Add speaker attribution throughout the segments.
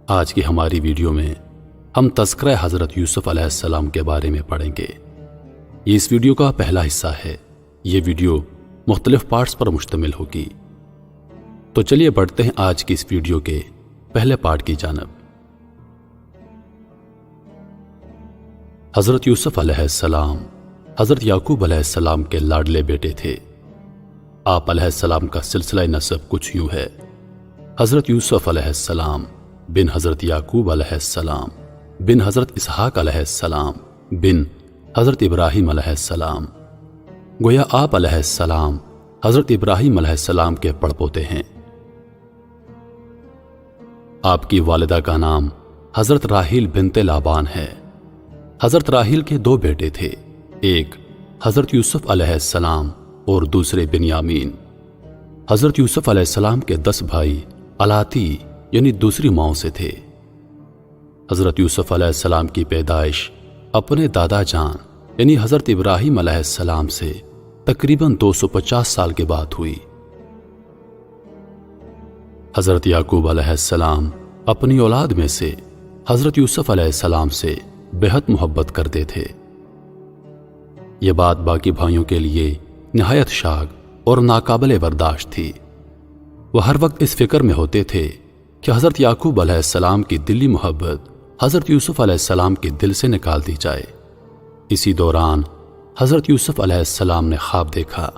Speaker 1: آج کی ہماری ویڈیو میں ہم تذکرہ حضرت یوسف علیہ السلام کے بارے میں پڑھیں گے۔ یہ اس ویڈیو کا پہلا حصہ ہے۔ یہ ویڈیو مختلف پارٹس پر مشتمل ہوگی۔ تو چلیے بڑھتے ہیں آج کی اس ویڈیو کے پہلے پارٹ کی جانب۔ حضرت یوسف علیہ السلام حضرت یعقوب علیہ السلام کے لاڈلے بیٹے تھے۔ آپ علیہ السلام کا سلسلہ نسب کچھ یوں ہے: حضرت یوسف علیہ السلام بن حضرت یعقوب علیہ السلام بن حضرت اسحاق علیہ السلام بن حضرت ابراہیم علیہ السلام۔ گویا آپ علیہ السلام حضرت ابراہیم علیہ السلام کے پڑپوتے ہیں۔ آپ کی والدہ کا نام حضرت راحیل بنت لابان ہے۔ حضرت راحیل کے دو بیٹے تھے، ایک حضرت یوسف علیہ السلام اور دوسرے بنیامین۔ حضرت یوسف علیہ السلام کے 10 بھائی الاتی یعنی دوسری ماؤں سے تھے۔ حضرت یوسف علیہ السلام کی پیدائش اپنے دادا جان یعنی حضرت ابراہیم علیہ السلام سے تقریباً 250 سال کے بعد ہوئی۔ حضرت یعقوب علیہ السلام اپنی اولاد میں سے حضرت یوسف علیہ السلام سے بہت محبت کرتے تھے۔ یہ بات باقی بھائیوں کے لیے نہایت شاق اور ناقابل برداشت تھی۔ وہ ہر وقت اس فکر میں ہوتے تھے کہ حضرت یعقوب علیہ السلام کی دلی محبت حضرت یوسف علیہ السلام کے دل سے نکال دی جائے۔ اسی دوران حضرت یوسف علیہ السلام نے خواب دیکھا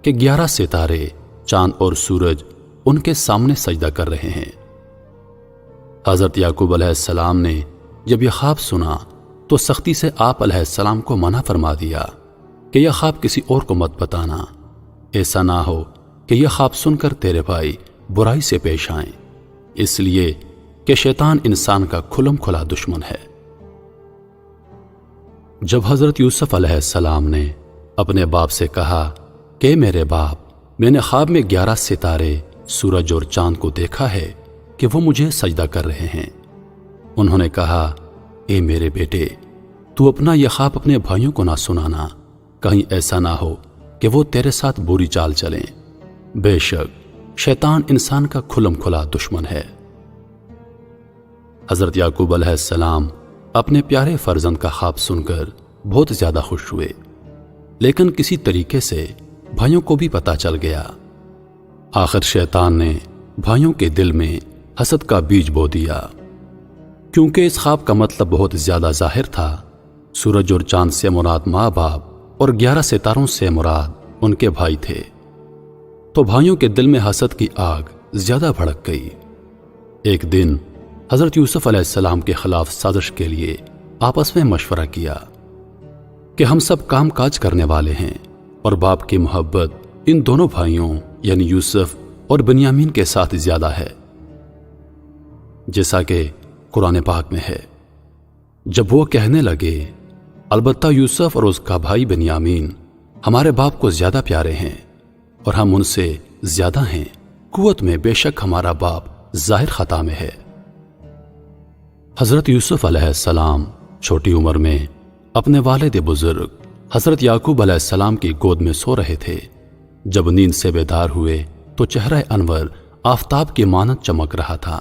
Speaker 1: کہ 11 ستارے، چاند اور سورج ان کے سامنے سجدہ کر رہے ہیں۔ حضرت یعقوب علیہ السلام نے جب یہ خواب سنا تو سختی سے آپ علیہ السلام کو منع فرما دیا کہ یہ خواب کسی اور کو مت بتانا، ایسا نہ ہو کہ یہ خواب سن کر تیرے بھائی برائی سے پیش آئیں، اس لیے کہ شیطان انسان کا کھلم کھلا دشمن ہے۔ جب حضرت یوسف علیہ السلام نے اپنے باپ سے کہا کہ میرے باپ، میں نے خواب میں 11 ستارے، سورج اور چاند کو دیکھا ہے کہ وہ مجھے سجدہ کر رہے ہیں، انہوں نے کہا، اے میرے بیٹے، تو اپنا یہ خواب اپنے بھائیوں کو نہ سنانا، کہیں ایسا نہ ہو کہ وہ تیرے ساتھ بری چال چلیں۔ بے شک شیطان انسان کا کھلم کھلا دشمن ہے۔ حضرت یعقوب علیہ السلام اپنے پیارے فرزند کا خواب سن کر بہت زیادہ خوش ہوئے، لیکن کسی طریقے سے بھائیوں کو بھی پتہ چل گیا۔ آخر شیطان نے بھائیوں کے دل میں حسد کا بیج بو دیا، کیونکہ اس خواب کا مطلب بہت زیادہ ظاہر تھا۔ سورج اور چاند سے مراد ماں باپ اور 11 ستاروں سے مراد ان کے بھائی تھے، تو بھائیوں کے دل میں حسد کی آگ زیادہ بھڑک گئی۔ ایک دن حضرت یوسف علیہ السلام کے خلاف سازش کے لیے آپس میں مشورہ کیا کہ ہم سب کام کاج کرنے والے ہیں اور باپ کی محبت ان دونوں بھائیوں یعنی یوسف اور بنیامین کے ساتھ زیادہ ہے، جیسا کہ قرآن پاک میں ہے۔ جب وہ کہنے لگے، البتہ یوسف اور اس کا بھائی بنیامین ہمارے باپ کو زیادہ پیارے ہیں اور ہم ان سے زیادہ ہیں قوت میں، بے شک ہمارا باپ ظاہر خطا میں ہے۔ حضرت یوسف علیہ السلام چھوٹی عمر میں اپنے والد بزرگ حضرت یعقوب علیہ السلام کی گود میں سو رہے تھے۔ جب نیند سے بیدار ہوئے تو چہرہ انور آفتاب کی مانند چمک رہا تھا۔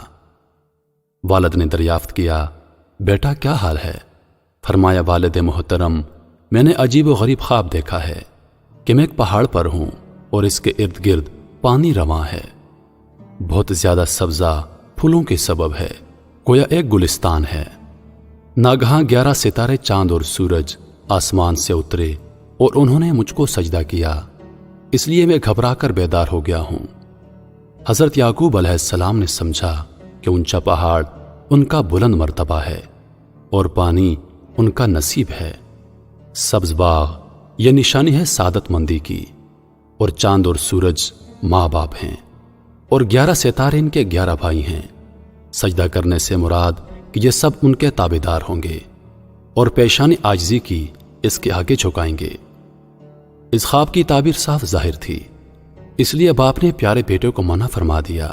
Speaker 1: والد نے دریافت کیا، بیٹا کیا حال ہے؟ فرمایا، والد محترم، میں نے عجیب و غریب خواب دیکھا ہے کہ میں ایک پہاڑ پر ہوں اور اس کے ارد گرد پانی رواں ہے، بہت زیادہ سبزہ پھولوں کے سبب ہے، گویا ایک گلستان ہے۔ ناگہاں 11 ستارے، چاند اور سورج آسمان سے اترے اور انہوں نے مجھ کو سجدہ کیا، اس لیے میں گھبرا کر بیدار ہو گیا ہوں۔ حضرت یعقوب علیہ السلام نے سمجھا کہ اونچا پہاڑ ان کا بلند مرتبہ ہے اور پانی ان کا نصیب ہے۔ سبز باغ یہ نشانی ہے سعادت مندی کی، اور چاند اور سورج ماں باپ ہیں، اور 11 ستارے ان کے 11 بھائی ہیں۔ سجدہ کرنے سے مراد کہ یہ سب ان کے تابعدار ہوں گے اور پیشانی عاجزی کی اس کے آگے جھکائیں گے۔ اس خواب کی تعبیر صاف ظاہر تھی، اس لیے باپ نے پیارے بیٹے کو منع فرما دیا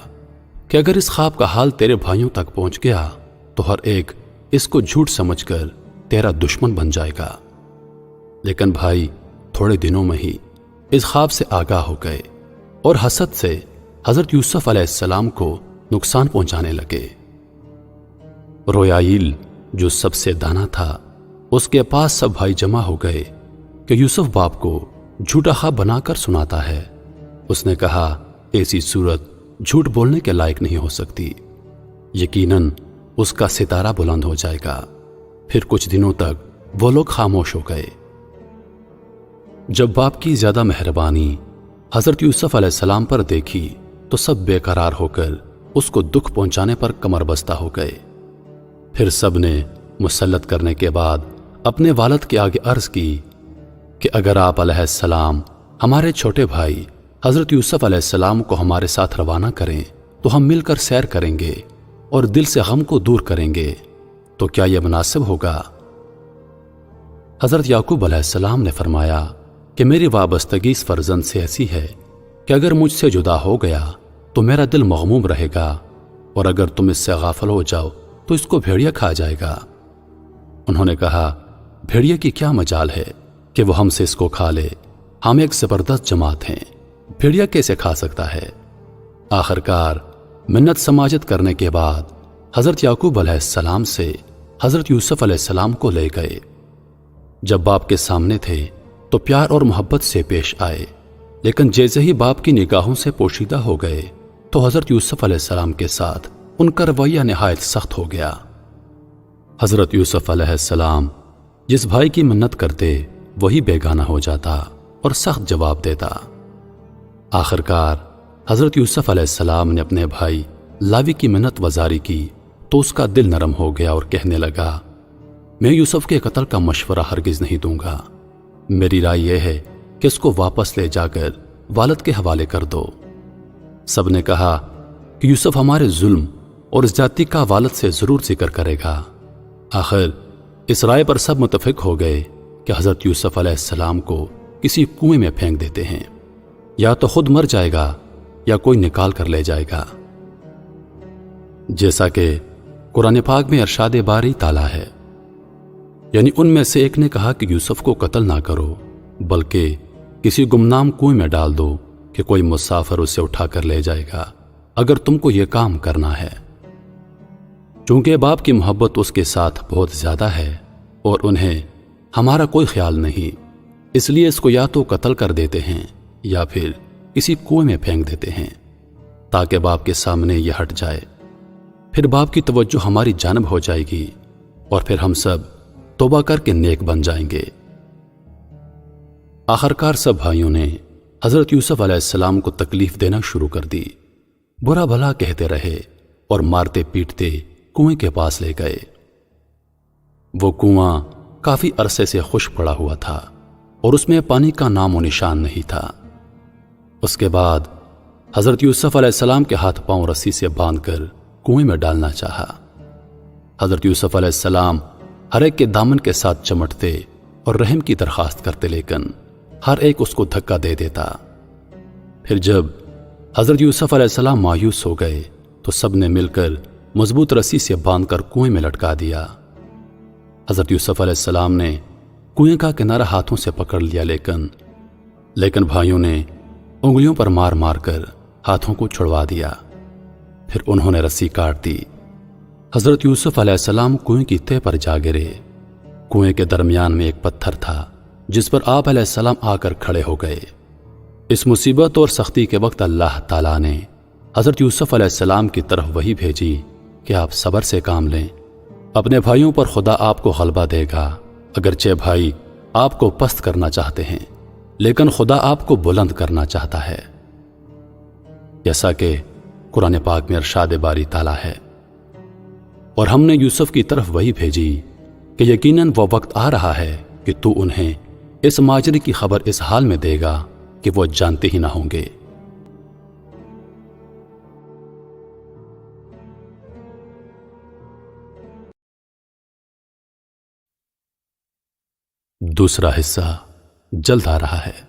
Speaker 1: کہ اگر اس خواب کا حال تیرے بھائیوں تک پہنچ گیا تو ہر ایک اس کو جھوٹ سمجھ کر تیرا دشمن بن جائے گا۔ لیکن بھائی تھوڑے دنوں میں ہی اس خواب سے آگاہ ہو گئے اور حسد سے حضرت یوسف علیہ السلام کو نقصان پہنچانے لگے۔ رویائیل جو سب سے دانا تھا، اس کے پاس سب بھائی جمع ہو گئے کہ یوسف باپ کو جھوٹا خواب بنا کر سناتا ہے۔ اس نے کہا، ایسی صورت جھوٹ بولنے کے لائق نہیں ہو سکتی، یقیناً اس کا ستارہ بلند ہو جائے گا۔ پھر کچھ دنوں تک وہ لوگ خاموش ہو گئے۔ جب باپ کی زیادہ مہربانی حضرت یوسف علیہ السلام پر دیکھی تو سب بے قرار ہو کر اس کو دکھ پہنچانے پر کمر بستہ ہو گئے۔ پھر سب نے مسلط کرنے کے بعد اپنے والد کے آگے عرض کی کہ اگر آپ علیہ السلام ہمارے چھوٹے بھائی حضرت یوسف علیہ السلام کو ہمارے ساتھ روانہ کریں تو ہم مل کر سیر کریں گے اور دل سے غم کو دور کریں گے، تو کیا یہ مناسب ہوگا؟ حضرت یعقوب علیہ السلام نے فرمایا کہ میری وابستگی اس فرزند سے ایسی ہے کہ اگر مجھ سے جدا ہو گیا تو میرا دل مغموم رہے گا، اور اگر تم اس سے غافل ہو جاؤ تو اس کو بھیڑیا کھا جائے گا۔ انہوں نے کہا، بھیڑیا کی کیا مجال ہے کہ وہ ہم سے اس کو کھا لے؟ ہم ایک زبردست جماعت ہیں، بھیڑیا کیسے کھا سکتا ہے؟ آخر کار منت سماجت کرنے کے بعد حضرت یعقوب علیہ السلام سے حضرت یوسف علیہ السلام کو لے گئے۔ جب باپ کے سامنے تھے تو پیار اور محبت سے پیش آئے، لیکن جیسے ہی باپ کی نگاہوں سے پوشیدہ ہو گئے تو حضرت یوسف علیہ السلام کے ساتھ ان کا رویہ نہایت سخت ہو گیا۔ حضرت یوسف علیہ السلام جس بھائی کی منت کرتے وہی بیگانہ ہو جاتا اور سخت جواب دیتا۔ آخر کار حضرت یوسف علیہ السلام نے اپنے بھائی لاوی کی منت وزاری کی تو اس کا دل نرم ہو گیا اور کہنے لگا، میں یوسف کے قتل کا مشورہ ہرگز نہیں دوں گا۔ میری رائے یہ ہے کہ اس کو واپس لے جا کر والد کے حوالے کر دو۔ سب نے کہا کہ یوسف ہمارے ظلم اور زیادتی کا والد سے ضرور ذکر کرے گا۔ آخر اس رائے پر سب متفق ہو گئے کہ حضرت یوسف علیہ السلام کو کسی کنویں میں پھینک دیتے ہیں، یا تو خود مر جائے گا یا کوئی نکال کر لے جائے گا۔ جیسا کہ قرآن پاک میں ارشاد باری تعالیٰ ہے، یعنی ان میں سے ایک نے کہا کہ یوسف کو قتل نہ کرو بلکہ کسی گمنام کنویں میں ڈال دو کہ کوئی مسافر اسے اٹھا کر لے جائے گا اگر تم کو یہ کام کرنا ہے۔ چونکہ باپ کی محبت اس کے ساتھ بہت زیادہ ہے اور انہیں ہمارا کوئی خیال نہیں، اس لیے اس کو یا تو قتل کر دیتے ہیں یا پھر کسی کنویں میں پھینک دیتے ہیں تاکہ باپ کے سامنے یہ ہٹ جائے۔ پھر باپ کی توجہ ہماری جانب ہو جائے گی اور پھر ہم سب توبہ کر کے نیک بن جائیں گے۔ آخرکار سب بھائیوں نے حضرت یوسف علیہ السلام کو تکلیف دینا شروع کر دی، برا بھلا کہتے رہے اور مارتے پیٹتے کنویں کے پاس لے گئے۔ وہ کنواں کافی عرصے سے خشک پڑا ہوا تھا اور اس میں پانی کا نام و نشان نہیں تھا۔ اس کے بعد حضرت یوسف علیہ السلام کے ہاتھ پاؤں رسی سے باندھ کر کنویں میں ڈالنا چاہا۔ حضرت یوسف علیہ السلام ہر ایک کے دامن کے ساتھ چمٹتے اور رحم کی درخواست کرتے، لیکن ہر ایک اس کو دھکا دے دیتا۔ پھر جب حضرت یوسف علیہ السلام مایوس ہو گئے تو سب نے مل کر مضبوط رسی سے باندھ کر کنویں میں لٹکا دیا۔ حضرت یوسف علیہ السلام نے کنویں کا کنارہ ہاتھوں سے پکڑ لیا، لیکن بھائیوں نے انگلیوں پر مار مار کر ہاتھوں کو چھڑوا دیا۔ پھر انہوں نے رسی کاٹ دی۔ حضرت یوسف علیہ السلام کنویں کی تہہ پر جا گرے۔ کنویں کے درمیان میں ایک پتھر تھا جس پر آپ علیہ السلام آ کر کھڑے ہو گئے۔ اس مصیبت اور سختی کے وقت اللہ تعالیٰ نے حضرت یوسف علیہ السلام کی طرف وحی بھیجی کہ آپ صبر سے کام لیں، اپنے بھائیوں پر خدا آپ کو غلبہ دے گا۔ اگرچہ بھائی آپ کو پست کرنا چاہتے ہیں لیکن خدا آپ کو بلند کرنا چاہتا ہے، جیسا کہ قرآن پاک میں ارشاد باری تعالیٰ ہے۔ اور ہم نے یوسف کی طرف وحی بھیجی کہ یقیناً وہ وقت آ رہا ہے کہ تو انہیں اس ماجرے کی خبر اس حال میں دے گا کہ وہ جانتے ہی نہ ہوں گے۔ دوسرا حصہ جلد آ رہا ہے۔